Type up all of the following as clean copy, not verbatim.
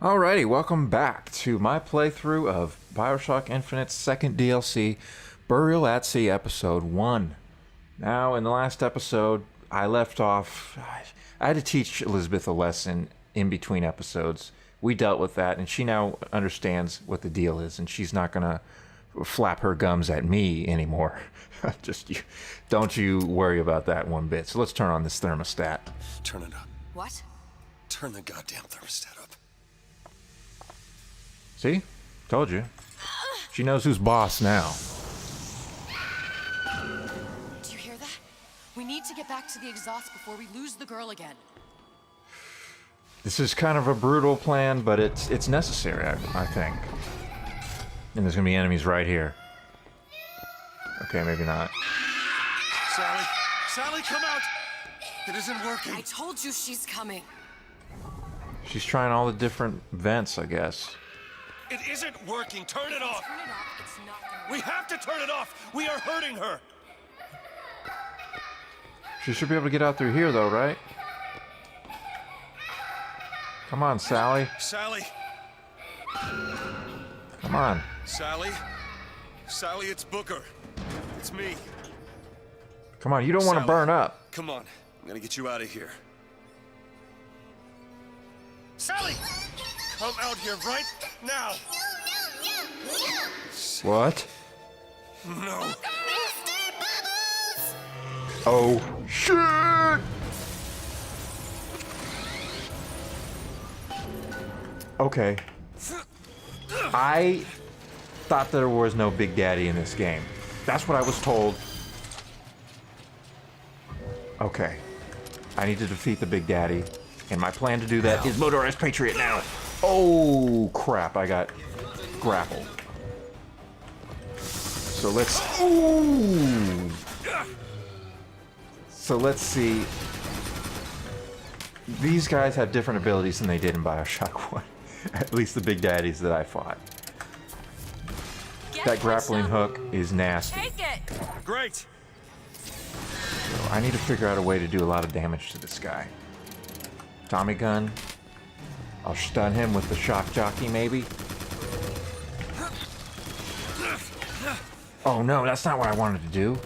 Alrighty, welcome back to my playthrough of BioShock Infinite's second DLC, Burial at Sea, Episode 1. Now, in the last episode, I left off... I had to teach Elizabeth a lesson in between episodes. We dealt with that, and she now understands what the deal is, and she's not gonna flap her gums at me anymore. Don't you worry about that one bit. So let's turn on this thermostat. Turn it up. What? Turn the goddamn thermostat up. See? Told you. She knows who's boss now. Do you hear that? We need to get back to the exhaust before we lose the girl again. This is kind of a brutal plan, but it's necessary, I think. And there's gonna be enemies right here. Okay, maybe not. Sally! Sally, come out! It isn't working. I told you she's coming. She's trying all the different vents, I guess. It isn't working. Turn it off. Turn it off. It's not gonna We work. have to turn it off. We are hurting her. She should be able to get out through here, though, right? Come on, Sally. Sally. Come on. Sally. Sally, it's Booker. It's me. Come on, you don't want to Sally. burn up. Come on. I'm gonna get you out of here. Sally! Come out here right now! What? No. Oh, shit! Okay. I thought there was no Big Daddy in this game. That's what I was told. Okay. I need to defeat the Big Daddy. And my plan to do that is Motorized Patriot now. Oh, crap. I got grappled. So let's... Ooh! So let's see. These guys have different abilities than they did in BioShock 1. At least the Big Daddies that I fought. That grappling hook is nasty. Take it. Great. So I need to figure out a way to do a lot of damage to this guy. Tommy gun. I'll stun him with the shock jockey, maybe. Oh no, that's not what I wanted to do.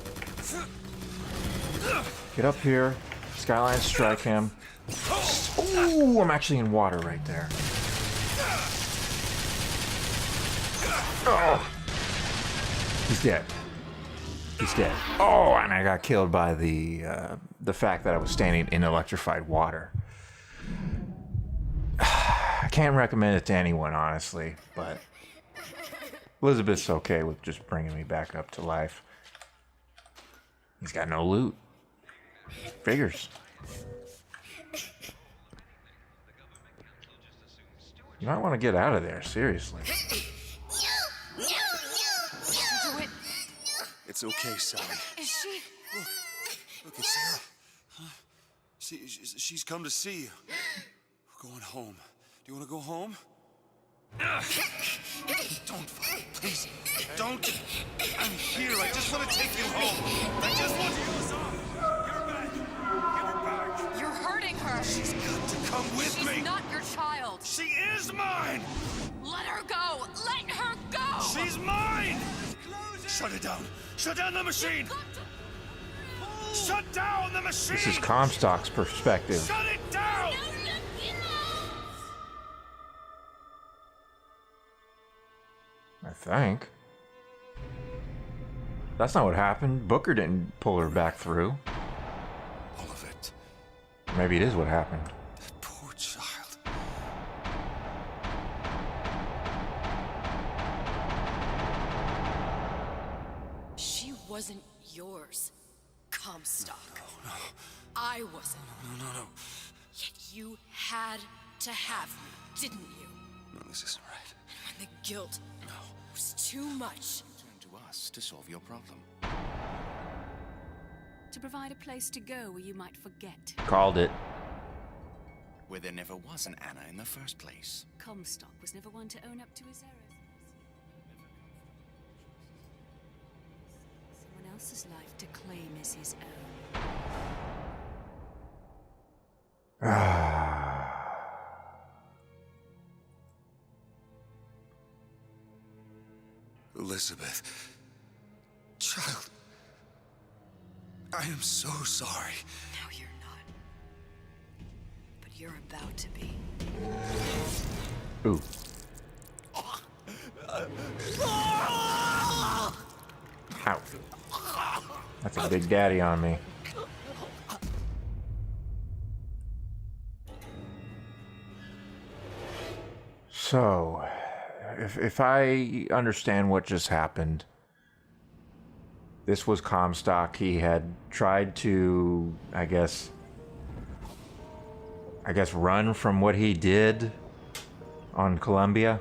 Get up here. Skyline strike him. Ooh, I'm actually in water right there. Oh. He's dead. He's dead. Oh, and I got killed by the fact that I was standing in electrified water. I can't recommend it to anyone, honestly, but Elizabeth's okay with just bringing me back up to life. He's got no loot. Figures. You might want to get out of there, seriously. Do it. It's okay, Sally. Is she? Look, it's Sarah. Huh? She's come to see you. We're going home. Do you want to go home? Don't fight, please. Don't. I'm here. I just want to take you home. I just want you. You're back. Give her back. You're hurting her. She's got to come with She's me. not your child. She is mine. Let her go. Let her go. She's mine. Shut it down. Shut down the machine. Shut down the machine. This is Comstock's perspective. Shut it down. I think. That's not what happened. Booker didn't pull her back through. All of it. Maybe it is what happened. That poor child. She wasn't yours, Comstock. No. I wasn't. No. Yet you had to have me, didn't you? No, this isn't right. And the guilt No. was too much. Turn to us to solve your problem. To provide a place to go where you might forget. Called it. Where there never was an Anna in the first place. Comstock was never one to own up to his errors. Someone else's life to claim as his own. Elizabeth. Child. I am so sorry. No, you're not. But you're about to be. Ooh. Ow. That's a big daddy on me. So, if I understand what just happened, this was Comstock. He had tried to, I guess run from what he did on Columbia.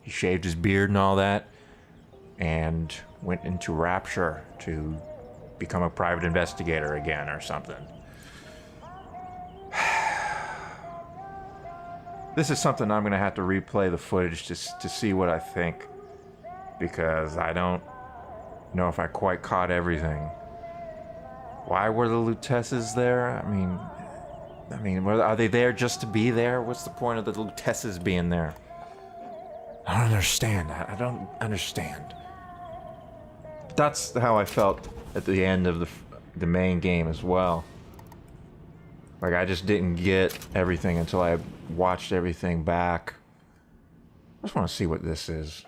He shaved his beard and all that, and went into Rapture to become a private investigator again or something. This is something I'm going to have to replay the footage to see what I think, because I don't know if I quite caught everything. Why were the Lutesses there? I mean, are they there just to be there? What's the point of the Lutesses being there? I don't understand. I don't understand. But that's how I felt at the end of the main game as well. Like, I just didn't get everything until I watched everything back. I just want to see what this is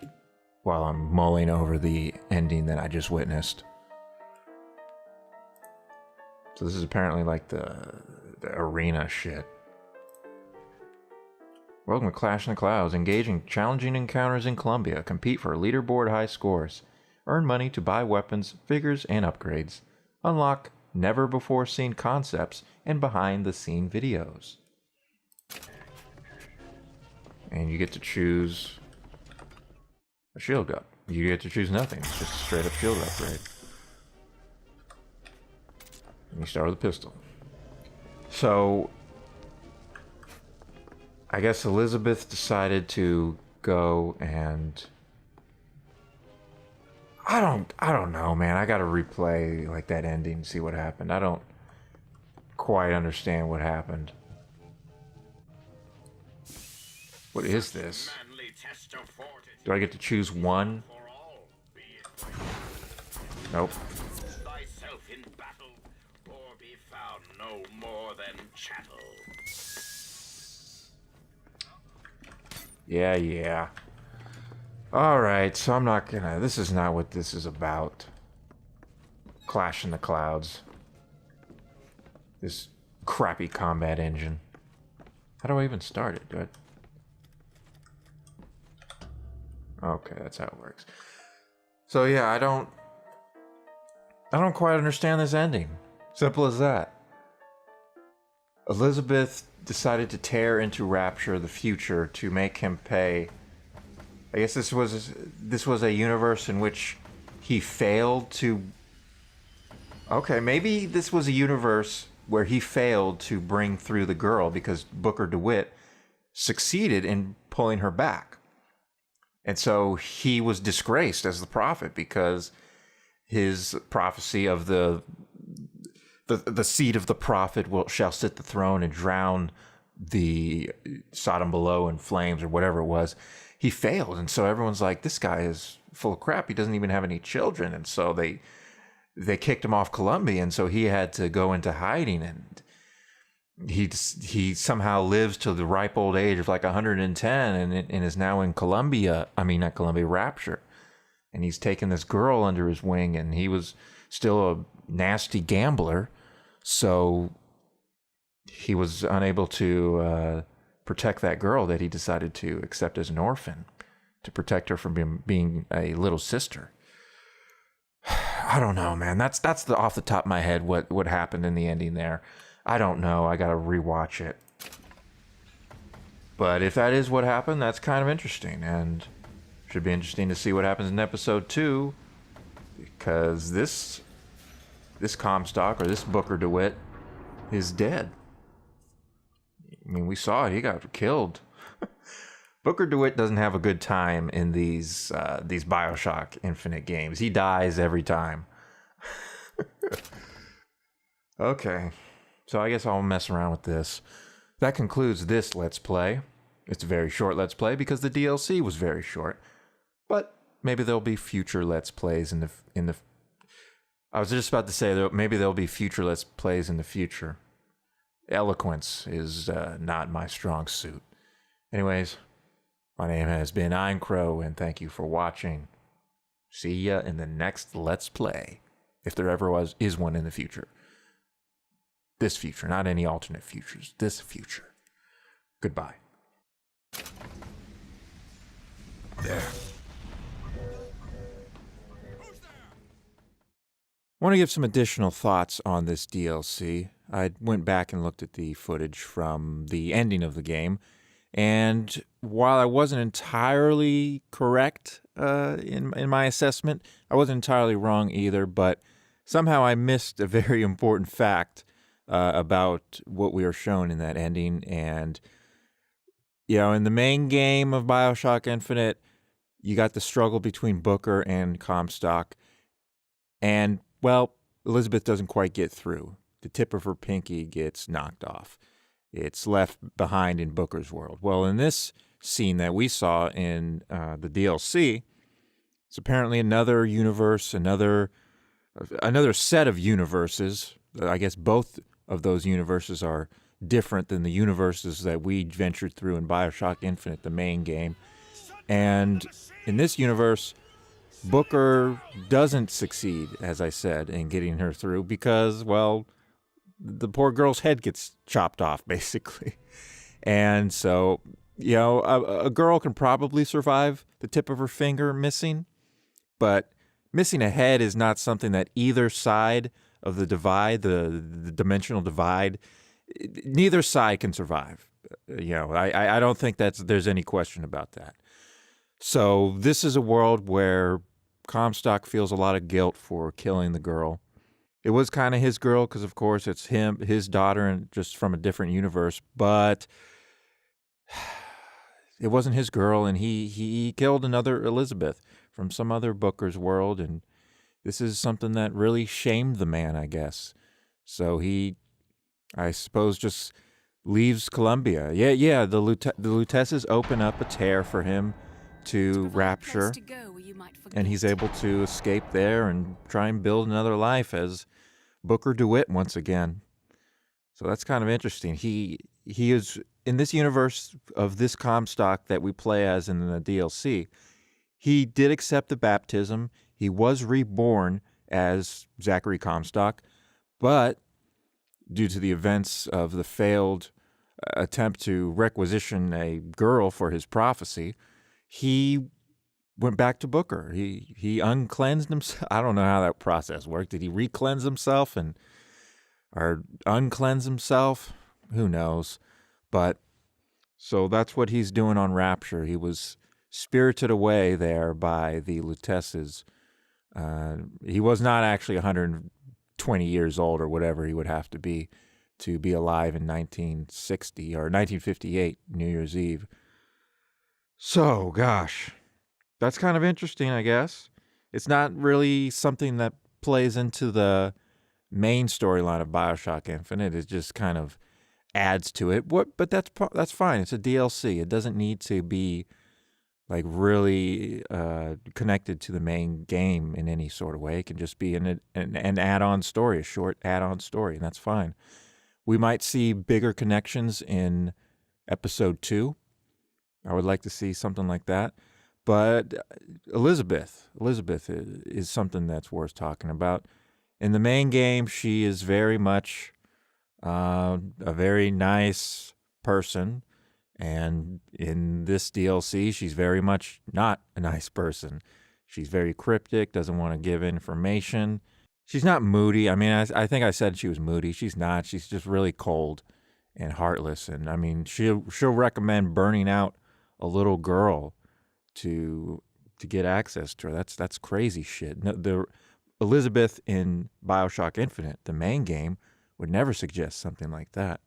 while I'm mulling over the ending that I just witnessed. So this is apparently like the arena shit. Welcome to Clash in the Clouds. Engage in challenging encounters in Columbia. Compete for leaderboard high scores. Earn money to buy weapons, figures, and upgrades. Unlock never-before-seen concepts and behind-the-scene videos. And you get to choose a shield up. You get to choose nothing. It's just a straight-up shield upgrade. And you start with a pistol. So, I guess Elizabeth decided to go and... I don't know, man. I gotta replay like that ending, see what happened. I don't quite understand what happened. What is this? Do I get to choose one? Nope. Thyself in battle, or be found no more than chattel. Yeah. Alright, so I'm not gonna... This is not what this is about. Clash in the Clouds. This crappy combat engine. How do I even start it? Do I... Okay, that's how it works. So yeah, I don't quite understand this ending. Simple as that. Elizabeth decided to tear into Rapture the future to make him pay. I guess this was a universe in which he failed to... Okay, maybe this was a universe where he failed to bring through the girl because Booker DeWitt succeeded in pulling her back. And so he was disgraced as the prophet because his prophecy of the seed of the prophet shall sit the throne and drown the Sodom below in flames or whatever it was. He failed, and so everyone's like, this guy is full of crap. He doesn't even have any children. And so they kicked him off Columbia, and so he had to go into hiding, and he somehow lives to the ripe old age of like 110 and is now in Rapture. And he's taken this girl under his wing, and he was still a nasty gambler, so he was unable to protect that girl that he decided to accept as an orphan, to protect her from being a little sister. I don't know, man. That's off the top of my head what happened in the ending there. I don't know. I gotta rewatch it. But if that is what happened, that's kind of interesting, and should be interesting to see what happens in episode 2, because this Comstock, or this Booker DeWitt, is dead. I mean, we saw it. He got killed. Booker DeWitt doesn't have a good time in these BioShock Infinite games. He dies every time. Okay. So I guess I'll mess around with this. That concludes this Let's Play. It's a very short Let's Play because the DLC was very short. But maybe there'll be future Let's Plays in the. I was just about to say that maybe there'll be future Let's Plays in the future. Eloquence is not my strong suit. Anyways, my name has been Eincrou, and thank you for watching. See ya in the next Let's Play, if there ever is one in the future. This future, not any alternate futures. This future. Goodbye. There. I want to give some additional thoughts on this DLC. I went back and looked at the footage from the ending of the game, and while I wasn't entirely correct in my assessment, I wasn't entirely wrong either, but somehow I missed a very important fact about what we were shown in that ending. And, in the main game of BioShock Infinite, you got the struggle between Booker and Comstock, and well, Elizabeth doesn't quite get through. The tip of her pinky gets knocked off. It's left behind in Booker's world. Well, in this scene that we saw in the DLC, it's apparently another universe, another set of universes. I guess both of those universes are different than the universes that we ventured through in BioShock Infinite, the main game. And in this universe, Booker doesn't succeed, as I said, in getting her through because, well, the poor girl's head gets chopped off, basically. And so, a girl can probably survive the tip of her finger missing, but missing a head is not something that either side of the divide, the dimensional divide, neither side can survive. I don't think there's any question about that. So this is a world where Comstock feels a lot of guilt for killing the girl. It was kind of his girl because, of course, it's his daughter, and just from a different universe. But it wasn't his girl, and he killed another Elizabeth from some other Booker's world, and this is something that really shamed the man, I guess. So he, I suppose, just leaves Columbia. Yeah. The Lutesses open up a tear for him to Rapture, and he's able to escape there and try and build another life as Booker DeWitt once again. So that's kind of interesting. He is in this universe of this Comstock that we play as in the DLC. He did accept the baptism. He was reborn as Zachary Comstock, but due to the events of the failed attempt to requisition a girl for his prophecy, he went back to Booker. He uncleansed himself. I don't know how that process worked. Did he re-cleanse himself or uncleanse himself? Who knows? But so that's what he's doing on Rapture. He was spirited away there by the Lutesses. He was not actually 120 years old or whatever he would have to be alive in 1960 or 1958, New Year's Eve. So, gosh, that's kind of interesting, I guess. It's not really something that plays into the main storyline of BioShock Infinite. It just kind of adds to it. But that's fine. It's a DLC. It doesn't need to be like really connected to the main game in any sort of way. It can just be an add-on story, a short add-on story, and that's fine. We might see bigger connections in Episode 2. I would like to see something like that. But Elizabeth is something that's worth talking about. In the main game, she is very much a very nice person. And in this DLC, she's very much not a nice person. She's very cryptic, doesn't want to give information. She's not moody. I mean, I think I said she was moody. She's not. She's just really cold and heartless. And I mean, she'll recommend burning out a little girl to get access to her. That's crazy shit. No, the Elizabeth in BioShock Infinite, the main game, would never suggest something like that.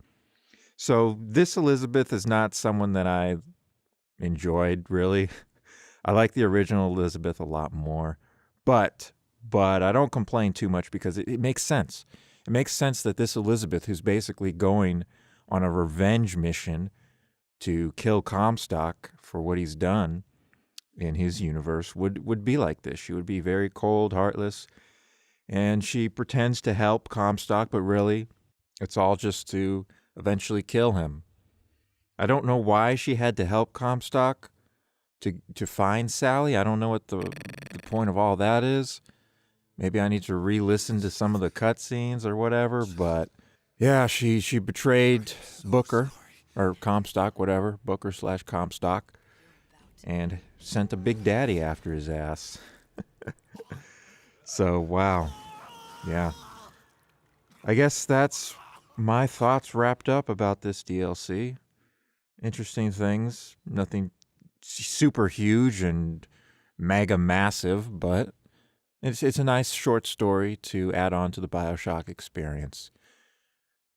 So this Elizabeth is not someone that I enjoyed, really. I like the original Elizabeth a lot more. But I don't complain too much because it makes sense. It makes sense that this Elizabeth, who's basically going on a revenge mission to kill Comstock for what he's done, in his universe would be like this. She would be very cold, heartless, and she pretends to help Comstock, but really it's all just to eventually kill him. I don't know why she had to help Comstock to find Sally. I don't know what the point of all that is. Maybe I need to re-listen to some of the cutscenes or whatever, but yeah, she betrayed Booker, or Comstock, whatever, Booker/Comstock, and sent a Big Daddy after his ass. So, wow. Yeah. I guess that's my thoughts wrapped up about this DLC. Interesting things. Nothing super huge and mega massive, but it's a nice short story to add on to the BioShock experience.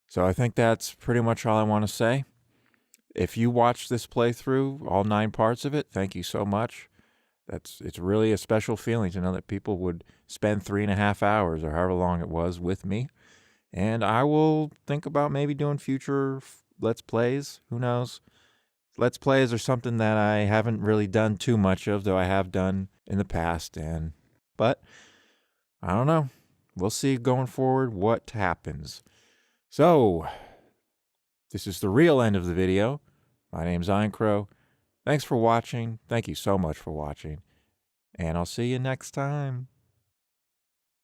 So I think that's pretty much all I want to say. If you watched this playthrough, all 9 parts of it, thank you so much. It's really a special feeling to know that people would spend 3.5 hours or however long it was with me. And I will think about maybe doing future Let's Plays. Who knows? Let's Plays are something that I haven't really done too much of, though I have done in the past. But I don't know. We'll see going forward what happens. So, this is the real end of the video. My name's Eincrou. Thanks for watching. Thank you so much for watching. And I'll see you next time.